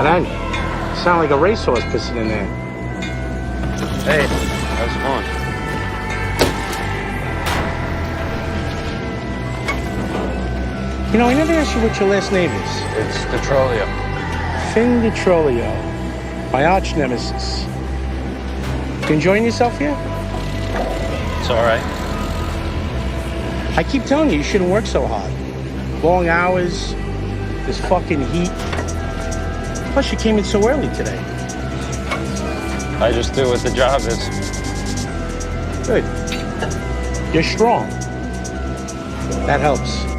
And I sound like a racehorse pissing in there. Hey, how's it going? You know, I never asked you what your last name is. It's Detrolio. Finn Detrolio, my arch nemesis. You enjoying yourself here? It's all right. I keep telling you, you shouldn't work so hard. Long hours, this fucking heat. Plus, you came in so early today. I just do what the job is. Good. You're strong. That helps.